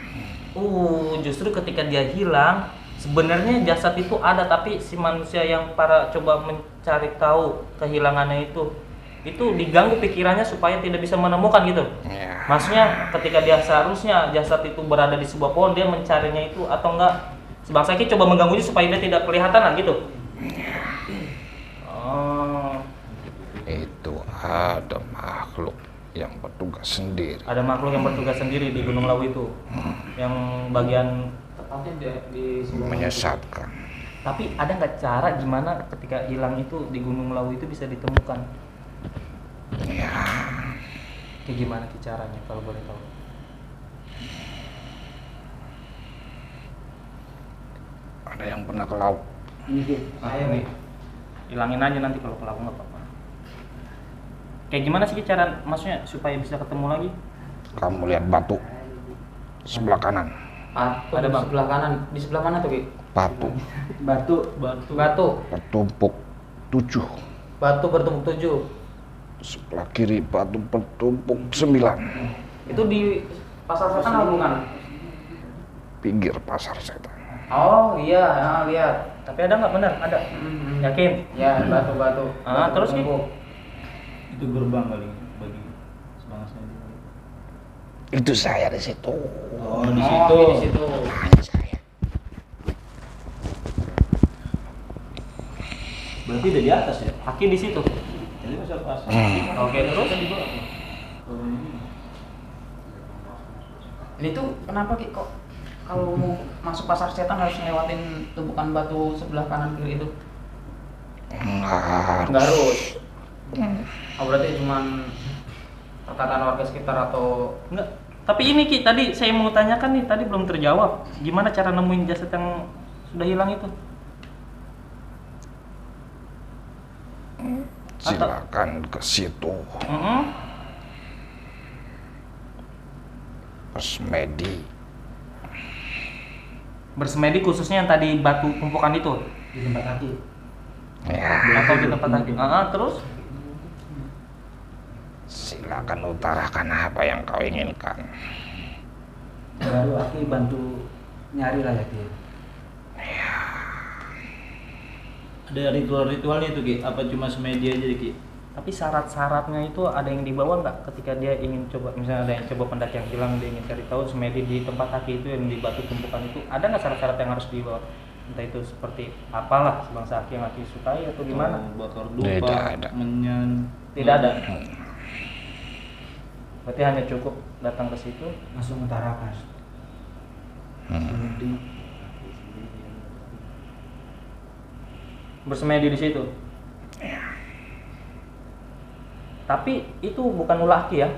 Justru ketika dia hilang, sebenarnya jasad itu ada, tapi si manusia yang para coba mencari tahu kehilangannya itu diganggu pikirannya supaya tidak bisa menemukan gitu. Ya. Maksudnya ketika dia seharusnya jasad itu berada di sebuah pohon, dia mencarinya itu atau enggak? Sebangsa Ki coba mengganggunya supaya dia tidak kelihatan lah gitu. Itu ada makhluk yang bertugas sendiri. Ada makhluk yang bertugas sendiri di Gunung Lawu itu, yang bagian Tepatnya di sebelah Menyesatkan. Tapi ada nggak cara gimana ketika hilang itu di Gunung Lawu itu bisa ditemukan? Ya, Kayak gimana caranya kalau boleh tahu? ada yang pernah ke laut. Ayo nih, hilangin aja nanti kalau ke laut nggak apa-apa. Kayak gimana sih cara, maksudnya supaya bisa ketemu lagi? Kamu lihat batu sebelah kanan. Batu Ada, di Bang. sebelah kanan. Di sebelah mana tuh, Ki? Batu Batu bertumpuk 7. Batu bertumpuk 7. Sebelah kiri batu bertumpuk 9. Itu di Pasar Setan apa bukan? Pinggir pasar setan. Oh iya, lihat. Tapi ada nggak benar? Ada. Yakin? Ya, batu-batu. Terus, Ki? bertumpuk. Itu gerbang kali bagi sebangsa itu. Itu saya di situ. Oh, di Oh, situ. di situ. Hanya saya. Berarti udah di atas ya? Aki di situ. Jadi masa pas. Oke, terus? Kan di bawah. Oh, ini. Ini tuh kenapa Ki kok kalau mau masuk Pasar Setan harus ngelewatin tumpukan batu sebelah kanan kiri itu? Enggak Nggak harus. Oh, berarti cuman perkataan warga sekitar atau Enggak. Tapi ini Ki, tadi saya mau tanyakan nih, tadi belum terjawab. Gimana cara nemuin jasad yang sudah hilang itu? silakan ke situ. Bersemedi. Bersemedi khususnya yang tadi batu tumpukan itu di tempat kaki. Ya, atau di tempat tadi? Terus? silakan utarakan apa yang kau inginkan. Baru Aki bantu nyari lah ya dia. Ada ritual-ritualnya itu Ki? Apa cuma semedi aja Ki? Tapi syarat-syaratnya itu ada yang dibawa nggak ketika dia ingin coba, misalnya ada yang coba pendaki yang hilang, dia ingin cari tahu semedi di tempat kaki itu yang di batu tumpukan itu, ada nggak syarat-syarat yang harus dibawa? Entah itu seperti apalah sebangsa Aki yang Aki sukai atau gimana? Bakar Tidak dupa, ada. menyan. Tidak ada. Berarti hanya cukup datang ke situ. Langsung utarakan. Bersemedi di situ. Tapi itu bukan ulah Aki ya?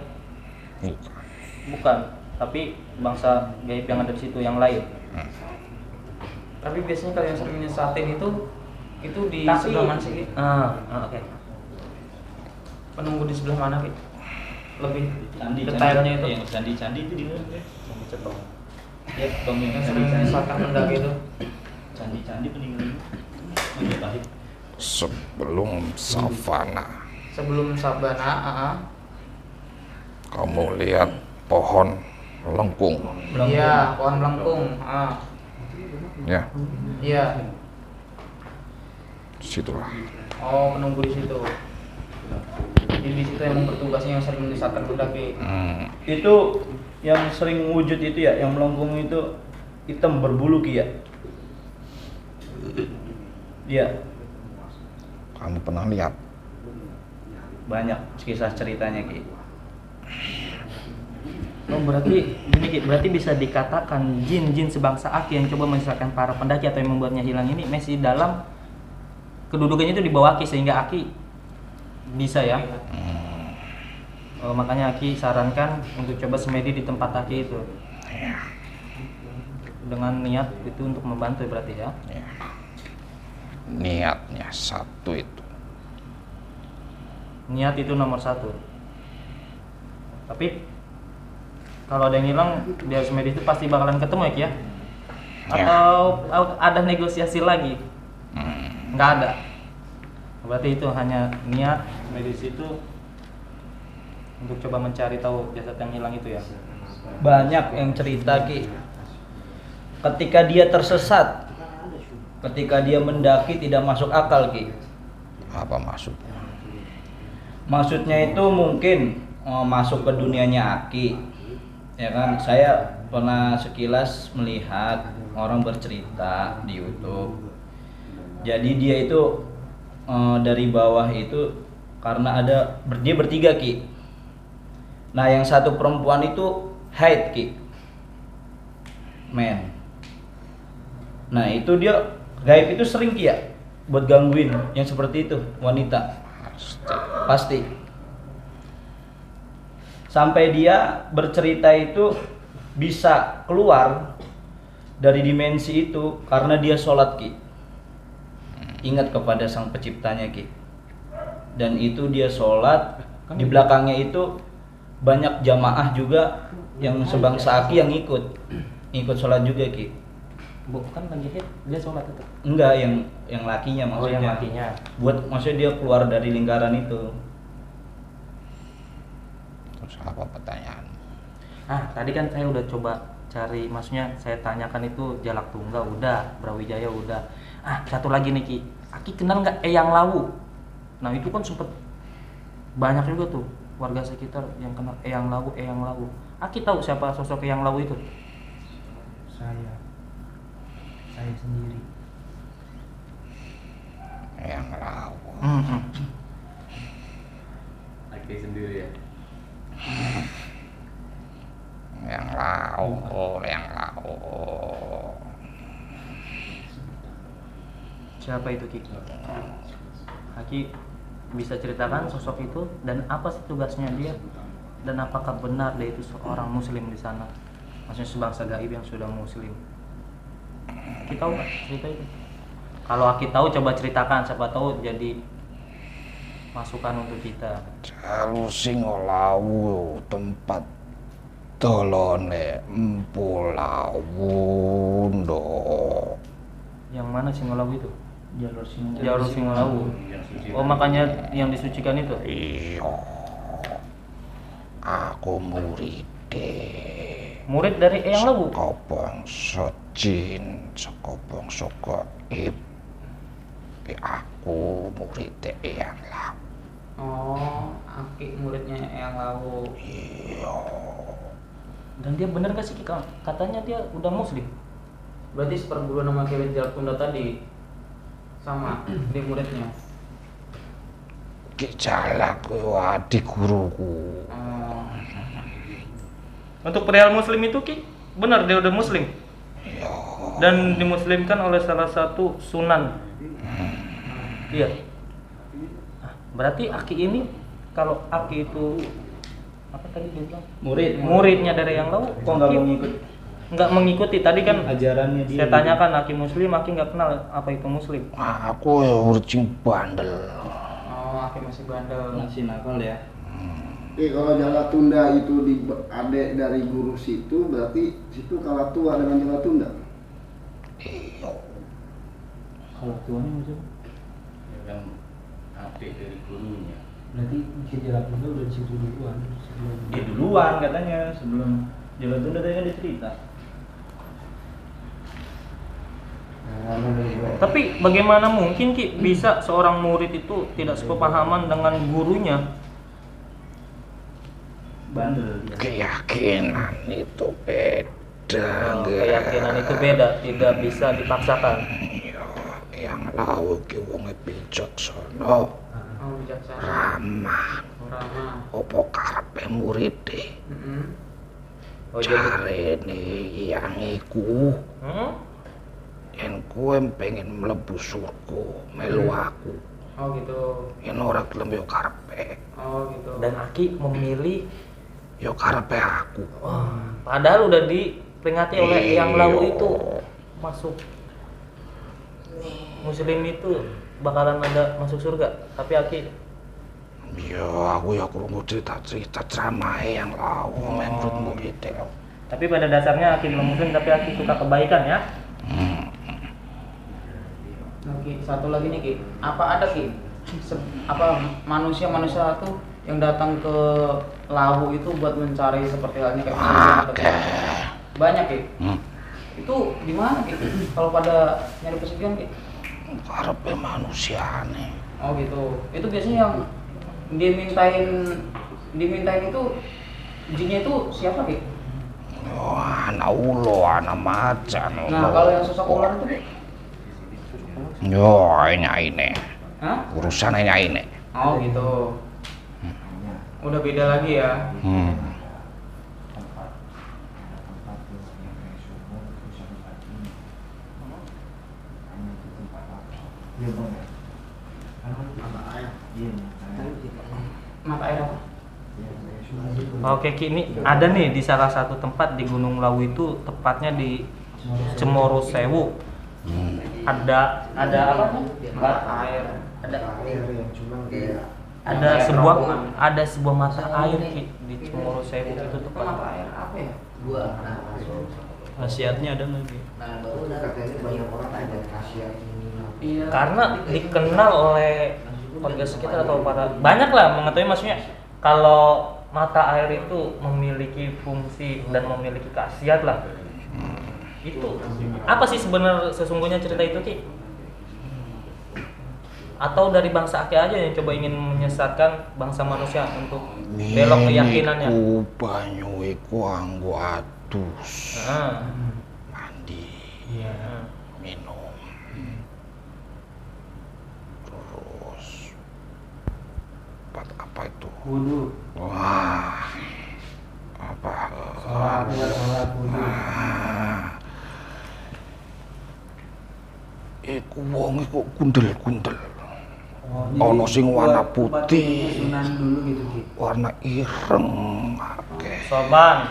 Bukan. Tapi bangsa gaib yang ada di situ yang lain. tapi biasanya kalau yang sering nyesatin itu di Tapi- sebelah mana sih Ki? Oke. Penunggu di sebelah mana Ki? Lebih Candi, detailnya itu. Yang candi-candi itu di mana? Yang dicetong. Ya, tong yang Yang sering nyesatkan pendaki itu. Candi-candi peninggalan. Majapahit. Sebelum savana, Sebelum Sabana, kamu lihat pohon lengkung. Iya, pohon melengkung. Ya, Iya. situlah. Oh, penunggu di situ. Jadi di situ yang bertugasnya yang sering menyesatkan pendaki. Itu yang sering wujud itu ya, yang melengkung itu hitam berbulu Ki ya? Iya, Kamu pernah lihat? banyak kisah ceritanya Ki. Oh berarti gini Ki, berarti bisa dikatakan jin-jin sebangsa Aki yang coba menyesatkan para pendaki atau yang membuatnya hilang ini masih dalam kedudukannya itu di bawah Aki sehingga Aki bisa ya. Oh, makanya Aki sarankan untuk coba semedi di tempat Aki itu. Dengan niat itu untuk membantu berarti ya. Niatnya satu itu. Niat itu nomor satu. Tapi kalau ada yang hilang di semedi itu pasti bakalan ketemu ya Ki ya? Atau ada negosiasi lagi? Nggak ada. Berarti itu hanya niat medis itu untuk coba mencari tahu jasad yang hilang itu ya. Banyak yang cerita Ki, ketika dia tersesat, ketika dia mendaki tidak masuk akal Ki. Apa maksudnya? Maksudnya itu mungkin masuk ke dunianya Aki. Ya kan, saya pernah sekilas melihat orang bercerita di YouTube. Jadi dia itu dari bawah itu karena dia bertiga Ki. Nah yang satu perempuan itu haid Ki, men. Nah itu dia gaib itu sering Ki ya buat gangguin yang seperti itu wanita. Pasti. Sampai dia bercerita itu bisa keluar dari dimensi itu karena dia sholat Ki. Ingat kepada sang penciptanya Ki. Dan itu dia sholat, di belakangnya itu banyak jamaah juga yang sebangsa Aki yang ikut sholat juga Ki. Bukan lagi hit, dia sholat itu. Enggak, yang lakinya maksudnya. Oh, yang lakinya. Maksudnya dia keluar dari lingkaran itu. Terus apa pertanyaan? Tadi kan saya udah coba cari, maksudnya saya tanyakan itu Jalak Tunggal udah, Brawijaya udah. Satu lagi nih Ki, Aki kenal nggak Eyang Lawu? Nah itu kan sempet banyak juga tuh warga sekitar yang kenal Eyang Lawu. Aki tahu siapa sosok Eyang Lawu itu? Saya sendiri. Yang lawu. Aki sendiri ya. Yang lawu. Siapa itu Ki? Aki bisa ceritakan sosok itu dan apa sih tugasnya dia dan apakah benar dia itu seorang muslim di sana? Maksudnya sebangsa gaib yang sudah muslim. Aki tahu nggak cerita itu? Kalau Aki tahu coba ceritakan, siapa tahu jadi masukan untuk kita. Jalur Singolawu tempat dolone Empu Lawu ndo. Yang mana Singolawu itu? Jalur Singolawu. Oh makanya yang disucikan itu? Iya. Aku murid dari Eyang Lawu? Bangsa jin, saka bangsa gaib. Aku murid Eyang Lawu. Oh, Aki muridnya Eyang Lawu. Iya. Dan dia benar gak sih katanya dia udah muslim? Berarti seperguruan nama Kewin Jalak Tunda tadi sama di muridnya. Ki Jalak kuwi adik guruku. Untuk perihal muslim itu Ki, benar dia udah muslim? Iya. Dan dimuslimkan oleh salah satu sunan. Iya. Berarti Aki ini, kalau Aki itu apa tadi dia bilang? Muridnya dari Eyang Lawu. Kok nggak mengikut? Nggak mengikuti. Tadi kan Ajarannya dia. saya tanyakan Aki muslim, Aki nggak kenal apa itu muslim. Aku ya urcing bandel. Oh, Aki masih bandel. Masih nakal ya. Kalau Jalak Tunda itu adek dari guru situ, berarti situ kalah tua dengan Jalak Tunda. Iya. Kalau tuanya maksudnya? Ya kan adik dari gurunya. Berarti si Jalak Tunda udah di situ duluan. Dia duluan katanya sebelum Jalak Tunda tadi kan dicerita. Tapi bagaimana mungkin Ki bisa seorang murid itu tidak sepahaman dengan gurunya? Bandel dia. Keyakinan itu beda. Keyakinan itu beda, tidak bisa dipaksakan. Iya, yang lawu ki wonge bijaksana, Oh, bijaksana. ramah. Rama. Opo karepe muride? Oh jadi Jarene yang iku hmm? yen kowe pengen mlebu surga melu aku. Oh gitu. Yen ora gelem yo karepe. Oh gitu. Dan Aki memilih Yo karepe aku. padahal udah diperingati oleh yang lawu itu masuk muslim itu bakalan ada masuk surga, tapi Aki Yo aku ya krungu cerita ceramahe yang lawu menurut muride. tapi pada dasarnya Aki belum muslim tapi Aki suka kebaikan ya. Oke, satu lagi nih Ki. Apa ada Ki? Apa manusia-manusia tuh yang datang ke Lawu itu buat mencari seperti halnya kayak pesugihan atau banyak Ki? Itu di mana Ki? Kalau pada nyari pesugihan Ki? Karepe manusiane. Oh gitu. Itu biasanya yang dimintain itu jinnya itu siapa Ki? Yo anak ulo, anak macan. Nah, kalau yang sosok ular itu Ki? Yo ini. Hah? Urusan ini. Oh gitu. Udah beda lagi ya. Mata air apa? Oke Ki, ini ada nih di salah satu tempat di Gunung Lawu itu, tepatnya di Cemoro Sewu. Ada apa? Mata air. Ada air yang cuman kayak ada sebuah mata air Ki, di Cemoro Sewu itu Itu mata tepat. air apa ya? Gua Khasiatnya ada lagi. nah baru katanya banyak orang ada khasiat ini. Iya. Karena dikenal oleh warga sekitar atau para banyak lah mengetahui, maksudnya kalau mata air itu memiliki fungsi dan memiliki khasiat lah. Itu apa sih sebenarnya sesungguhnya cerita itu Ki? Atau dari bangsa Aki aja yang coba ingin menyesatkan bangsa manusia untuk belok keyakinannya? Iku banyu iku anggo adus. Mandi, Iya. minum. Terus buat apa itu? Wudu. Wah. Apa? Sholat wudu. Iku wong iku gundel-gundel. Oh, Ono sing warna putih, Sunan dulu gitu Ki. warna ireng, akeh. Sorban.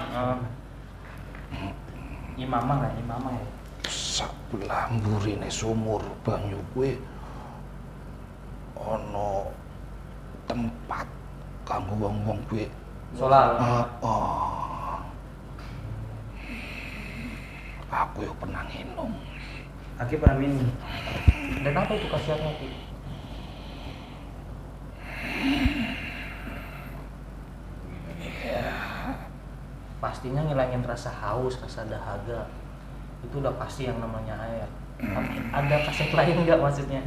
Imamah lah, imamah ya. Sabelah mburine sumur banyu kuwi ana tempat kanggo wong-wong kuwi. Solar. Aku yo pernah nginum. Aki pernah minum. Dan apa itu khasiatnya Ki? Pastinya ngilangin rasa haus, rasa dahaga. Itu udah pasti yang namanya air. Tapi ada khasiat lain nggak maksudnya?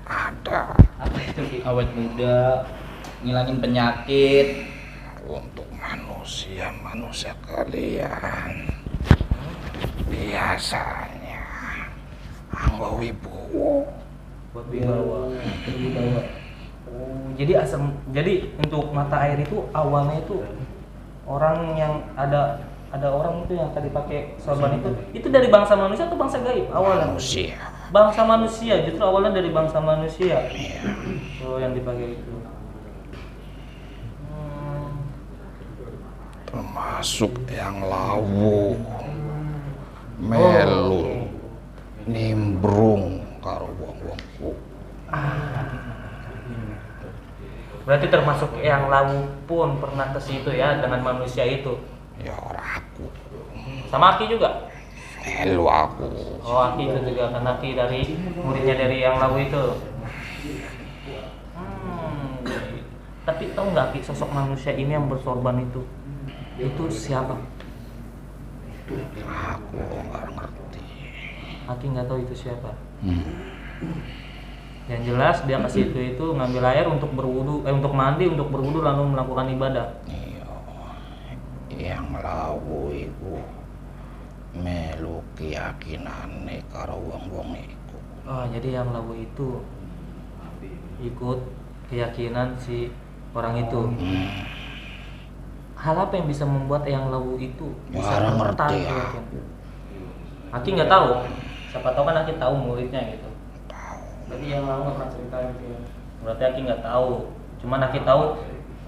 Ada Apa itu Ki? Awet muda, ngilangin penyakit. untuk manusia kalian. Biasanya anggo wibowo. Buat wibawa. Oh, jadi untuk mata air itu awalnya itu orang yang ada orang itu yang tadi pakai sorban itu dari bangsa manusia atau bangsa gaib awalnya? Manusia. Bangsa manusia, justru awalnya dari bangsa manusia. Iya. Oh, yang dipakai itu. Termasuk yang lawu. Melu nimbrung karo wong-wongku. Berarti termasuk yang lawu pun pernah ke situ ya dengan manusia itu. Ya ora aku. Sama Aki juga. Melu aku. Oh, Aki itu juga kan Aki dari muridnya dari yang lawu itu. Tapi tahu nggak Aki sosok manusia ini yang bersorban itu siapa? Aku nggak ngerti. Aki nggak tahu itu siapa. Yang jelas dia ke situ itu ngambil air untuk berwudu, untuk mandi, untuk berwudu lalu melakukan ibadah. Iya. Yang lawu iku melu keyakinane karo wong-wong iku. Oh, jadi yang lawu itu ikut keyakinan si orang itu. Hal apa yang bisa membuat Eyang Lawu itu bisa Orang ngerti tertarik ya. Yakin? Aki nggak tahu. Siapa tahu kan Aki tahu muridnya gitu. Berarti Eyang Lawu nggak pernah cerita gitu ya. Berarti Aki nggak tahu. Cuman Aki tahu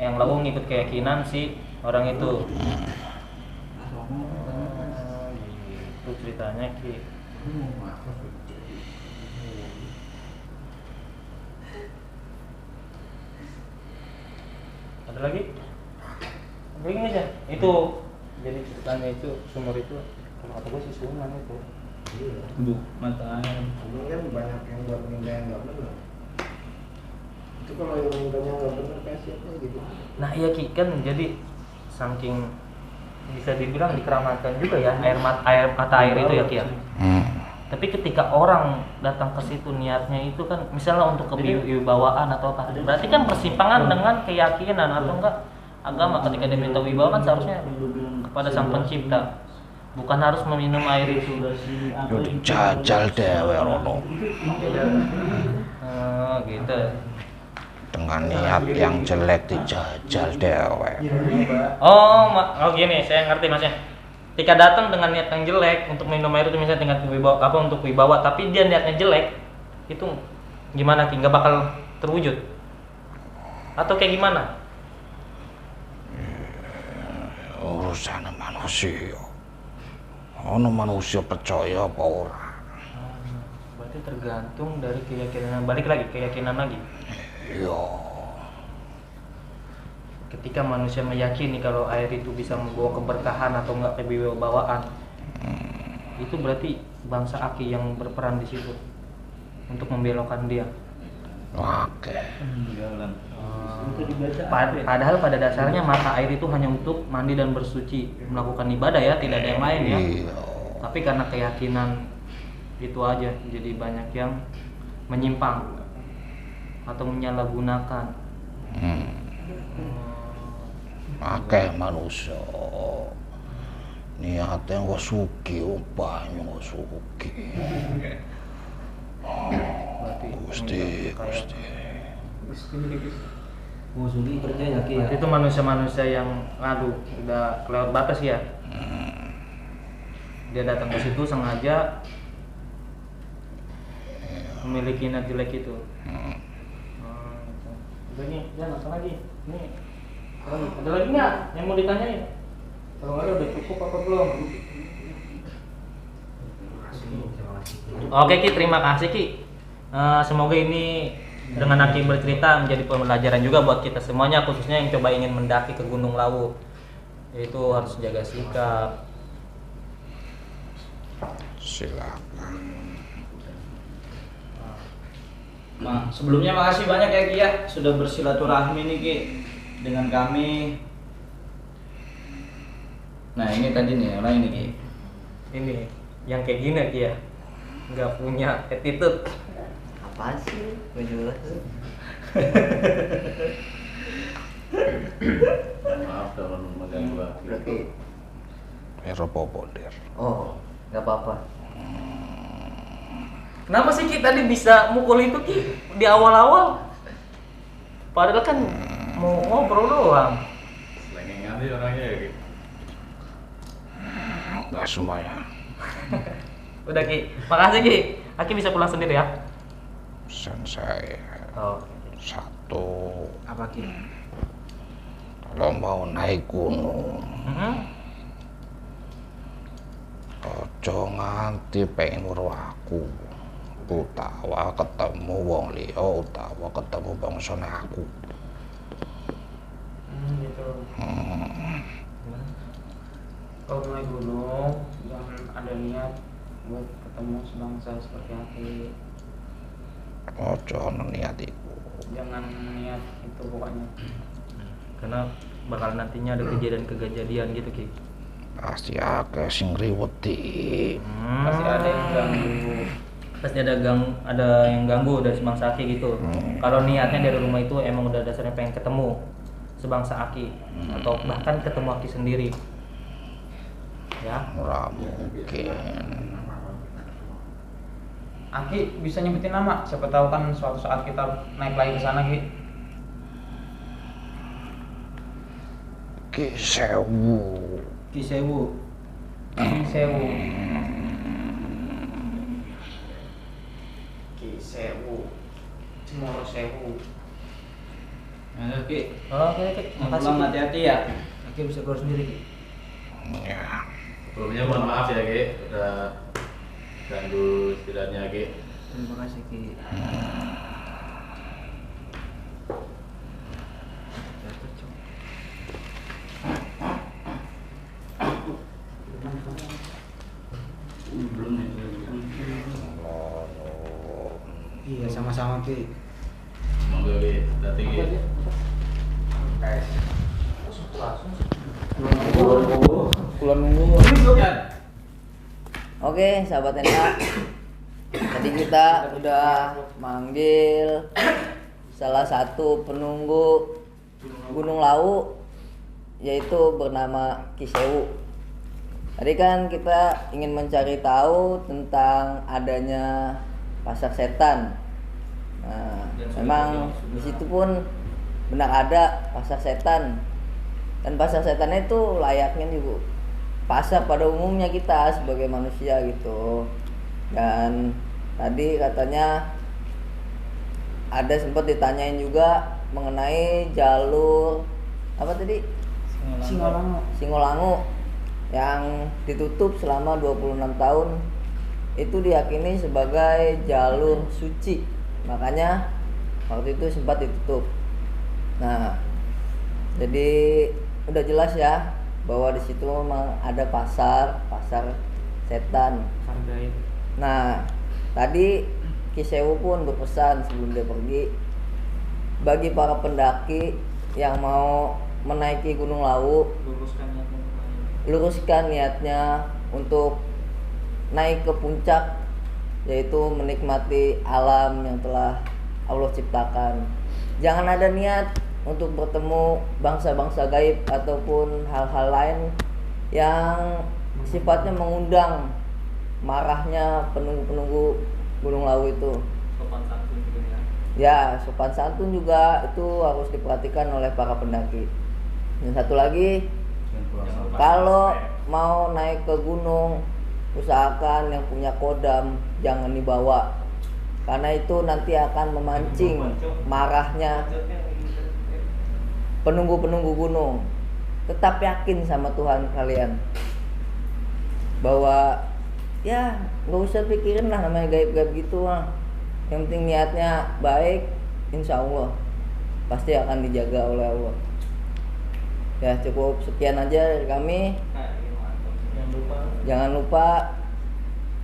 Eyang Lawu ngikut keyakinan si orang itu. Itu ceritanya Ki. Ada lagi? Begini aja. Itu jadi ceritanya itu sumur itu. Kalau kata gue sih Sunan itu. Iya. Bu, mata air. Ini kan banyak yang buat meninggal yang nggak benar. Itu kalau yang meninggalnya nggak benar kayak siapa gitu. Nah iya Ki, kan jadi saking bisa dibilang dikeramatkan juga ya air mata air itu ya Ki ya. Tapi ketika orang datang ke situ niatnya itu kan misalnya untuk kewibawaan atau apa, berarti kan persimpangan dengan keyakinan atau enggak agama. Ketika dia minta wibawa kan seharusnya kepada Sang Pencipta, bukan harus meminum air itu. Yo dijajal dewe rono Gitu. dengan niat yang jelek dijajal dewe. Oh gini, saya ngerti Masnya. Ketika datang dengan niat yang jelek untuk minum air itu misalnya dengan wibawa apa untuk wibawa, tapi dia niatnya jelek, itu gimana Ki? Nggak bakal terwujud? Atau kayak gimana? Urusan manusia. Ono manusia percaya apa ora? Berarti tergantung dari keyakinan. Balik lagi keyakinan lagi. Iya. Ketika manusia meyakini kalau air itu bisa membawa keberkahan atau enggak kewibawaan, itu berarti bangsa Aki yang berperan di situ untuk membelokkan dia. Oke. Padahal pada dasarnya mata air itu hanya untuk mandi dan bersuci, melakukan ibadah ya, tidak ada yang lain ya. Iya. Tapi karena keyakinan itu aja, jadi banyak yang menyimpang atau menyalahgunakan. Akeh manusia niatnya nggak suki, banyak nggak suki. Gusti. Musuhi kerja ya Ki. Berarti itu manusia-manusia yang udah kelewat batas ya. Dia datang ke situ sengaja memiliki niat jelek itu. Udah nih, jangan langsung lagi. Nih, ada lagi nggak yang mau ditanyain? Kalau ada udah cukup apa belum? Oke Ki, terima kasih Ki. Semoga ini dengan Aki bercerita menjadi pembelajaran juga buat kita semuanya, khususnya yang coba ingin mendaki ke Gunung Lawu. Itu harus jaga sikap. Silakan. Nah, sebelumnya makasih banyak ya Ki ya sudah bersilaturahmi nih Ki dengan kami. Nah ini tadi nih orang ini Ki. Ini yang kayak gini Ki ya, nggak punya attitude. Apaan sih? Gue jelas. Maaf kalau mengganggu Aki. Berarti Eropa Bondir. oh, nggak apa-apa. Kenapa sih Ki tadi bisa mukul itu Ki di awal-awal? Padahal kan mau ngobrol doang. Selengengan sih orangnya ya Ki. Nggak semuanya. Udah Ki, makasih Ki. Aki bisa pulang sendiri ya. Pesan saya Oh. satu, Apa Ki? kalau mau naik gunung, ojo nganti pengen weruh aku. Utawa ketemu wong liya, utawa ketemu bangsane aku. Gitu. Kalau naik gunung jangan ada niat buat ketemu sebangsa seperti Aki. Ojo ono niat iku. Jangan niat itu pokoknya. Karena bakal nantinya ada kejadian-kejadian gitu Ki. Pasti akeh sing ngriwedi. Pasti ada yang ganggu. Pasti ada yang ganggu dari sebangsa Aki gitu. Kalau niatnya dari rumah itu emang udah dasarnya pengen ketemu sebangsa Aki atau bahkan ketemu Aki sendiri. Ya. Ora mungkin. Aki bisa nyebutin nama, siapa tahu kan suatu saat kita naik lagi ke sana Ki. Kisewu. Kisewu. Kisewu. Kisewu. Cemoro Sewu. Nah, Ki. Oke, Pulang hati-hati ya. Ki bisa keluar sendiri, Ki. Ya. Sebelumnya mohon maaf ya Ki, udah ganggu istirahatnya Ki. Terima kasih, Ki. Belum nih. Iya sama-sama Ki. Monggo Ki, hati Ki. Kulon nunggu. Oke, sahabat NA. Tadi kita udah manggil salah satu penunggu Gunung Lawu, yaitu bernama Kisewu. Tadi kan kita ingin mencari tahu tentang adanya pasar setan. Nah, memang di situ pun benar ada pasar setan. Dan pasar setan itu layaknya juga pasar pada umumnya kita sebagai manusia gitu. Dan tadi katanya ada sempat ditanyain juga mengenai jalur apa tadi? Singolangu yang ditutup selama 26 tahun itu diyakini sebagai jalur suci. Makanya waktu itu sempat ditutup. Nah, jadi udah jelas ya bahwa di situ memang ada pasar setan. Nah, tadi Kisewu pun berpesan sebelum dia pergi, bagi para pendaki yang mau menaiki Gunung Lawu, luruskan niatnya untuk naik ke puncak, yaitu menikmati alam yang telah Allah ciptakan. Jangan ada niat untuk bertemu bangsa-bangsa gaib ataupun hal-hal lain yang sifatnya mengundang marahnya penunggu-penunggu Gunung Lawu itu. Sopan santun juga ya. Ya, sopan santun juga itu harus diperhatikan oleh para pendaki. Dan satu lagi, kalau mau naik ke gunung, usahakan yang punya kodam jangan dibawa, karena itu nanti akan memancing marahnya penunggu-penunggu gunung. Tetap yakin sama Tuhan kalian bahwa ya nggak usah pikirin lah namanya gaib-gaib gitu mah. Yang penting niatnya baik, insya Allah pasti akan dijaga oleh Allah. Ya cukup sekian aja dari kami. Jangan lupa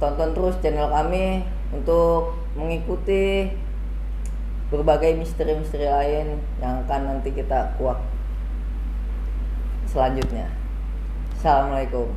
tonton terus channel kami untuk mengikuti berbagai misteri-misteri lain yang akan nanti kita kuak selanjutnya. Assalamualaikum.